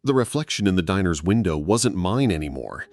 The reflection in the diner's window wasn't mine anymore.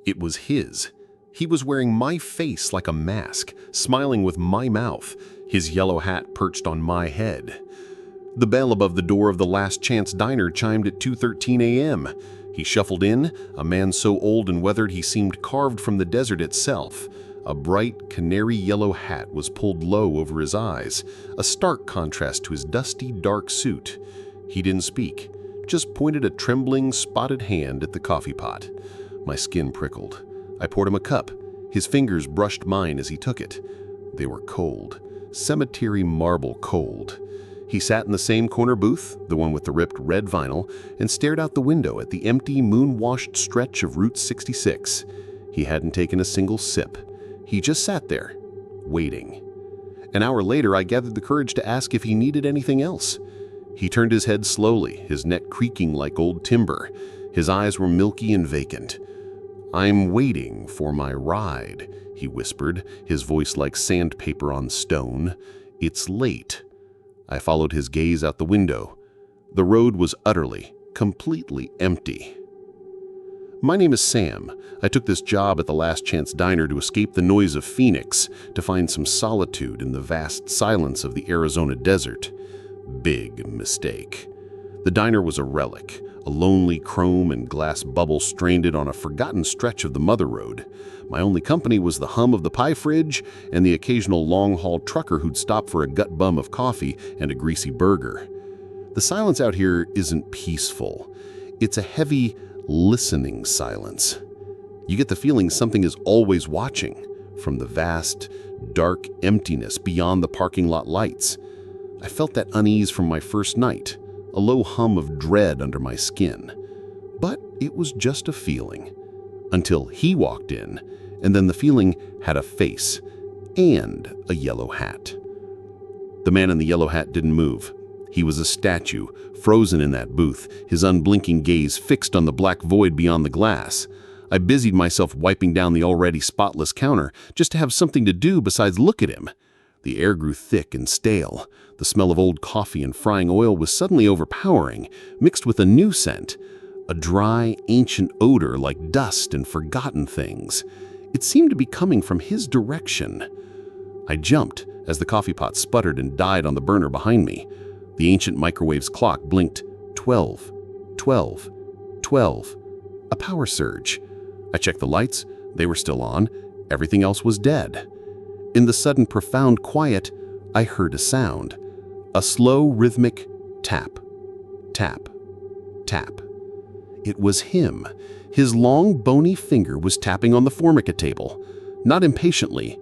It was his. He was wearing my face like a mask, smiling with my mouth, his yellow hat perched on my head. The bell above the door of the Last Chance Diner chimed at 2:13 a.m. He shuffled in, a man so old and weathered he seemed carved from the desert itself. A bright canary yellow hat was pulled low over his eyes, a stark contrast to his dusty, dark suit. He didn't speak, just pointed a trembling, spotted hand at the coffee pot. My skin prickled. I poured him a cup. His fingers brushed mine as he took it. They were cold, cemetery marble cold. He sat in the same corner booth, the one with the ripped red vinyl, and stared out the window at the empty, moon-washed stretch of Route 66. He hadn't taken a single sip. He just sat there, waiting. An hour later, I gathered the courage to ask if he needed anything else. He turned his head slowly, his neck creaking like old timber. His eyes were milky and vacant. "I'm waiting for my ride," he whispered, his voice like sandpaper on stone. "It's late." I followed his gaze out the window. The road was utterly, completely empty. "My name is Sam. I took this job at the Last Chance Diner to escape the noise of Phoenix, to find some solitude in the vast silence of the Arizona desert. Big mistake. The diner was a relic, a lonely chrome and glass bubble stranded on a forgotten stretch of the Mother Road. My only company was the hum of the pie fridge and the occasional long-haul trucker who'd stop for a gut bum of coffee and a greasy burger. The silence out here isn't peaceful. It's a heavy, listening silence. You get the feeling something is always watching, from the vast, dark emptiness beyond the parking lot lights. I felt that unease from my first night, a low hum of dread under my skin. But it was just a feeling, until he walked in, and then the feeling had a face and a yellow hat. The man in the yellow hat didn't move. He was a statue, frozen in that booth, his unblinking gaze fixed on the black void beyond the glass. I busied myself wiping down the already spotless counter just to have something to do besides look at him. The air grew thick and stale. The smell of old coffee and frying oil was suddenly overpowering, mixed with a new scent, a dry, ancient odor like dust and forgotten things. It seemed to be coming from his direction. I jumped as the coffee pot sputtered and died on the burner behind me. The ancient microwave's clock blinked 12, 12, 12. A power surge. I checked the lights. They were still on. Everything else was dead. In the sudden profound quiet, I heard a sound. A slow, rhythmic tap, tap, tap. It was him. His long, bony finger was tapping on the formica table. Not impatiently.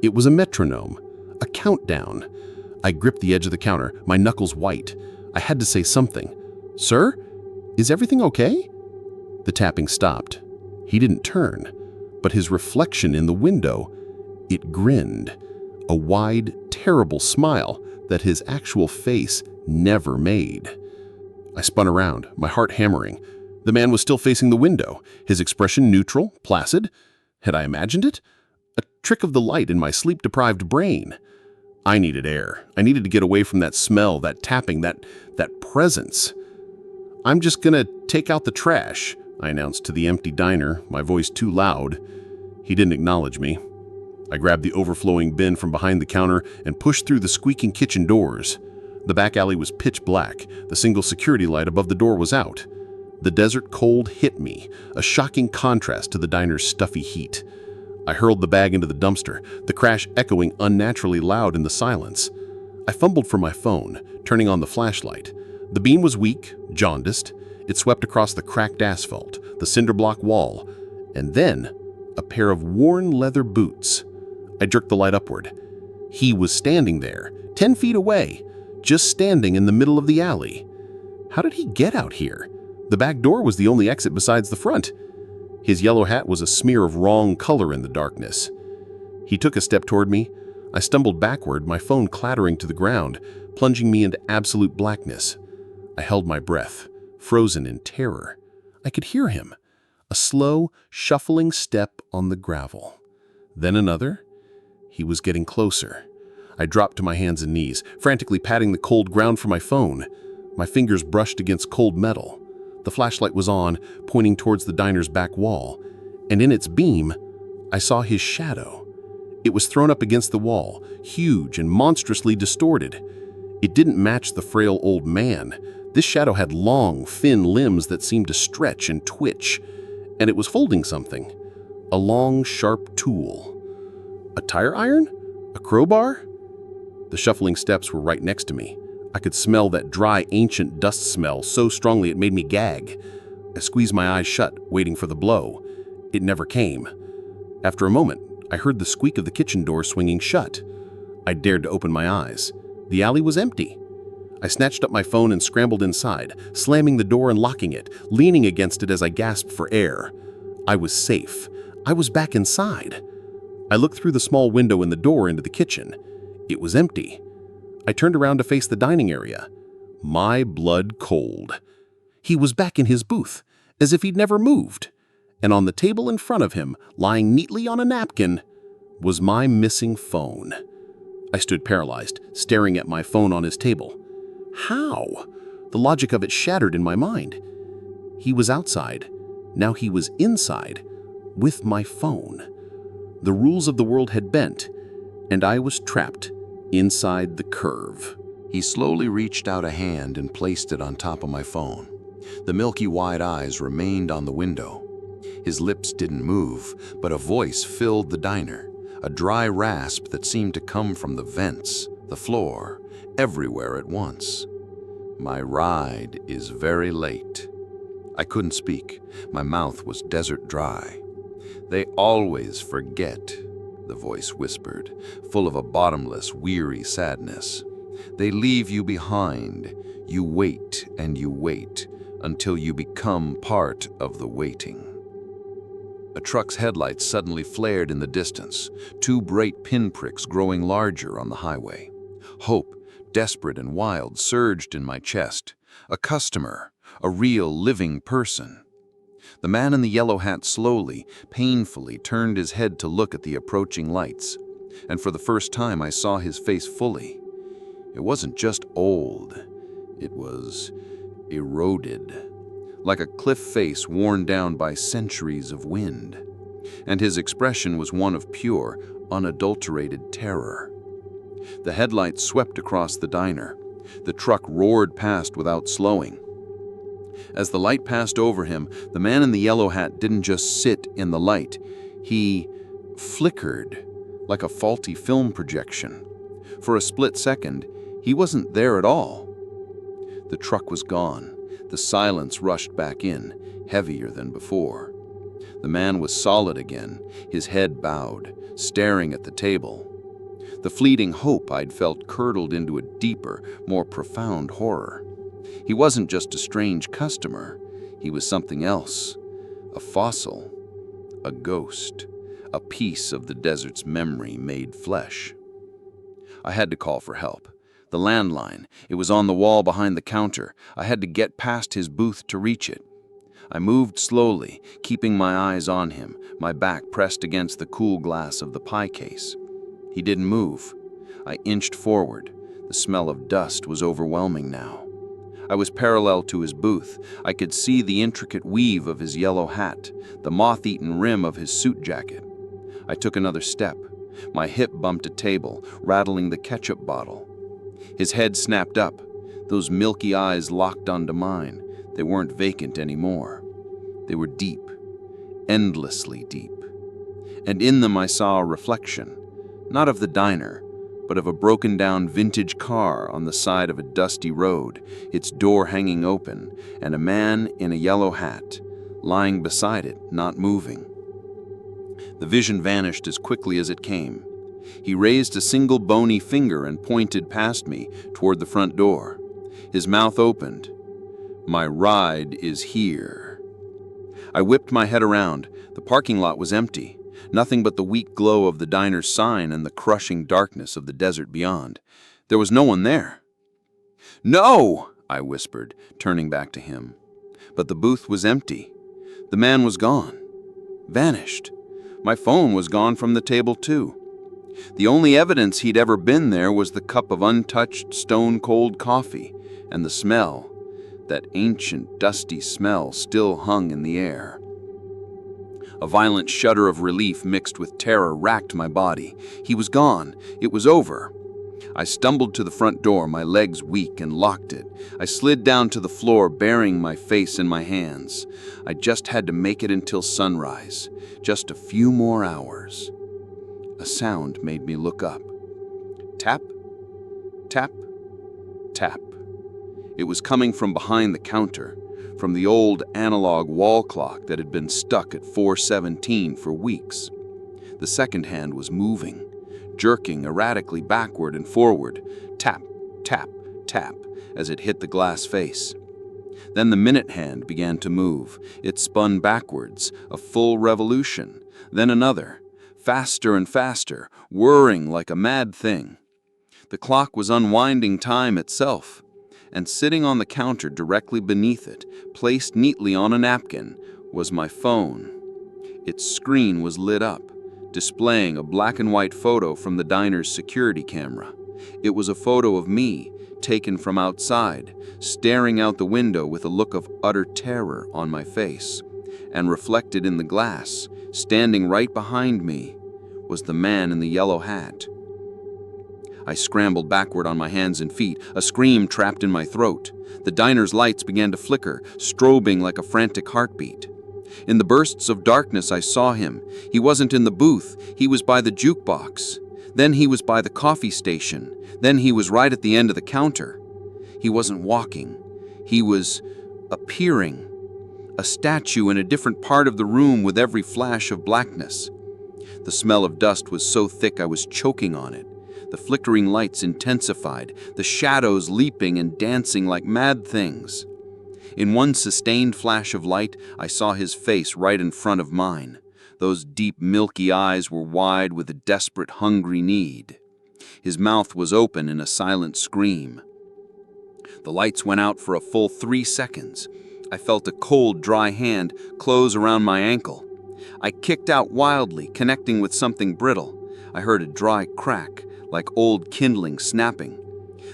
It was a metronome, a countdown. I gripped the edge of the counter, my knuckles white. I had to say something. "Sir? Is everything okay?" The tapping stopped. He didn't turn, but his reflection in the window, it grinned. A wide, terrible smile that his actual face never made. I spun around, my heart hammering. The man was still facing the window, his expression neutral, placid. Had I imagined it? A trick of the light in my sleep-deprived brain. I needed air. I needed to get away from that smell, that tapping, that presence. "I'm just gonna take out the trash," I announced to the empty diner, my voice too loud. He didn't acknowledge me. I grabbed the overflowing bin from behind the counter and pushed through the squeaking kitchen doors. The back alley was pitch black. The single security light above the door was out. The desert cold hit me, a shocking contrast to the diner's stuffy heat. I hurled the bag into the dumpster, the crash echoing unnaturally loud in the silence. I fumbled for my phone, turning on the flashlight. The beam was weak, jaundiced. It swept across the cracked asphalt, the cinder block wall, and then a pair of worn leather boots. I jerked the light upward. He was standing there, 10 feet away, just standing in the middle of the alley. How did he get out here? The back door was the only exit besides the front. His yellow hat was a smear of wrong color in the darkness. He took a step toward me. I stumbled backward, my phone clattering to the ground, plunging me into absolute blackness. I held my breath, frozen in terror. I could hear him. A slow, shuffling step on the gravel. Then another. He was getting closer. I dropped to my hands and knees, frantically patting the cold ground for my phone. My fingers brushed against cold metal. The flashlight was on, pointing towards the diner's back wall, and in its beam, I saw his shadow. It was thrown up against the wall, huge and monstrously distorted. It didn't match the frail old man. This shadow had long, thin limbs that seemed to stretch and twitch, and it was holding something. A long, sharp tool. A tire iron? A crowbar? The shuffling steps were right next to me. I could smell that dry, ancient dust smell so strongly it made me gag. I squeezed my eyes shut, waiting for the blow. It never came. After a moment, I heard the squeak of the kitchen door swinging shut. I dared to open my eyes. The alley was empty. I snatched up my phone and scrambled inside, slamming the door and locking it, leaning against it as I gasped for air. I was safe. I was back inside. I looked through the small window in the door into the kitchen. It was empty. I turned around to face the dining area. My blood cold. He was back in his booth, as if he'd never moved. And on the table in front of him, lying neatly on a napkin, was my missing phone. I stood paralyzed, staring at my phone on his table. How? The logic of it shattered in my mind. He was outside. Now he was inside, with my phone. The rules of the world had bent, and I was trapped inside the curve. He slowly reached out a hand and placed it on top of my phone. The milky white eyes remained on the window. His lips didn't move, but a voice filled the diner, a dry rasp that seemed to come from the vents, the floor, everywhere at once. My ride is very late. I couldn't speak. My mouth was desert dry. They always forget, the voice whispered, full of a bottomless, weary sadness. They leave you behind. You wait and you wait until you become part of the waiting. A truck's headlights suddenly flared in the distance, two bright pinpricks growing larger on the highway. Hope, desperate and wild, surged in my chest. A customer, a real, living person. The man in the yellow hat slowly, painfully turned his head to look at the approaching lights, and for the first time I saw his face fully. It wasn't just old, it was eroded, like a cliff face worn down by centuries of wind, and his expression was one of pure, unadulterated terror. The headlights swept across the diner. The truck roared past without slowing. As the light passed over him, the man in the yellow hat didn't just sit in the light. He flickered like a faulty film projection. For a split second, he wasn't there at all. The truck was gone. The silence rushed back in, heavier than before. The man was solid again, his head bowed, staring at the table. The fleeting hope I'd felt curdled into a deeper, more profound horror. He wasn't just a strange customer. He was something else. A fossil, a ghost, a piece of the desert's memory made flesh. I had to call for help. The landline, it was on the wall behind the counter. I had to get past his booth to reach it. I moved slowly, keeping my eyes on him, my back pressed against the cool glass of the pie case. He didn't move. I inched forward. The smell of dust was overwhelming now. I was parallel to his booth. I could see the intricate weave of his yellow hat, the moth-eaten rim of his suit jacket. I took another step. My hip bumped a table, rattling the ketchup bottle. His head snapped up. Those milky eyes locked onto mine. They weren't vacant anymore. They were deep, endlessly deep. And in them I saw a reflection, not of the diner, but of a broken-down vintage car on the side of a dusty road, its door hanging open, and a man in a yellow hat, lying beside it, not moving. The vision vanished as quickly as it came. He raised a single bony finger and pointed past me toward the front door. His mouth opened. My ride is here. I whipped my head around. The parking lot was empty. Nothing but the weak glow of the diner's sign and the crushing darkness of the desert beyond. There was no one there. "No!" I whispered, turning back to him. But the booth was empty. The man was gone. Vanished. My phone was gone from the table, too. The only evidence he'd ever been there was the cup of untouched, stone-cold coffee, and the smell That ancient, dusty smell still hung in the air. A violent shudder of relief mixed with terror racked my body. He was gone. It was over. I stumbled to the front door, my legs weak, and locked it. I slid down to the floor, burying my face in my hands. I just had to make it until sunrise. Just a few more hours. A sound made me look up. Tap, tap, tap. It was coming from behind the counter, from the old analog wall clock that had been stuck at 4:17 for weeks. The second hand was moving, jerking erratically backward and forward, tap, tap, tap, as it hit the glass face. Then the minute hand began to move. It spun backwards, a full revolution, then another, faster and faster, whirring like a mad thing. The clock was unwinding time itself, and sitting on the counter directly beneath it, placed neatly on a napkin, was my phone. Its screen was lit up, displaying a black and white photo from the diner's security camera. It was a photo of me, taken from outside, staring out the window with a look of utter terror on my face. And reflected in the glass, standing right behind me, was the man in the yellow hat. I scrambled backward on my hands and feet, a scream trapped in my throat. The diner's lights began to flicker, strobing like a frantic heartbeat. In the bursts of darkness, I saw him. He wasn't in the booth. He was by the jukebox. Then he was by the coffee station. Then he was right at the end of the counter. He wasn't walking. He was appearing. A statue in a different part of the room with every flash of blackness. The smell of dust was so thick I was choking on it. The flickering lights intensified, the shadows leaping and dancing like mad things. In one sustained flash of light, I saw his face right in front of mine. Those deep, milky eyes were wide with a desperate, hungry need. His mouth was open in a silent scream. The lights went out for a full 3 seconds. I felt a cold, dry hand close around my ankle. I kicked out wildly, connecting with something brittle. I heard a dry crack, like old kindling snapping.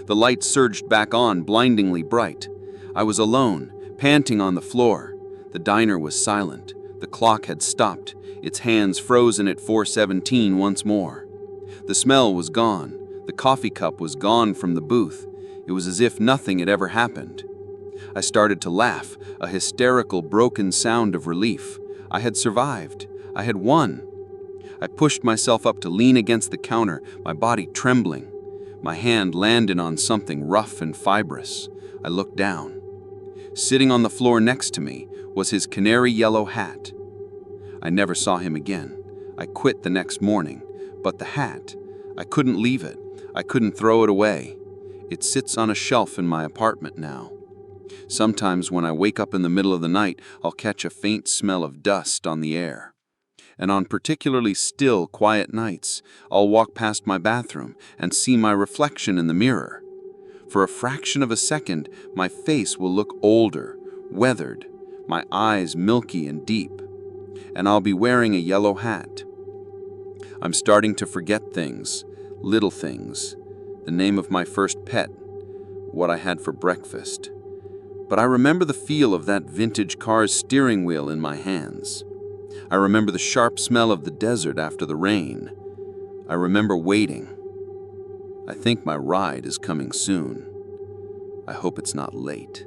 The light surged back on, blindingly bright. I was alone, panting on the floor. The diner was silent. The clock had stopped, its hands frozen at 4:17 once more. The smell was gone. The coffee cup was gone from the booth. It was as if nothing had ever happened. I started to laugh, a hysterical, broken sound of relief. I had survived. I had won. I pushed myself up to lean against the counter, my body trembling. My hand landed on something rough and fibrous. I looked down. Sitting on the floor next to me was his canary yellow hat. I never saw him again. I quit the next morning, but the hat, I couldn't leave it. I couldn't throw it away. It sits on a shelf in my apartment now. Sometimes when I wake up in the middle of the night, I'll catch a faint smell of dust on the air. And on particularly still, quiet nights, I'll walk past my bathroom and see my reflection in the mirror. For a fraction of a second, my face will look older, weathered, my eyes milky and deep, and I'll be wearing a yellow hat. I'm starting to forget things, little things, the name of my first pet, what I had for breakfast. But I remember the feel of that vintage car's steering wheel in my hands. I remember the sharp smell of the desert after the rain. I remember waiting. I think my ride is coming soon. I hope it's not late.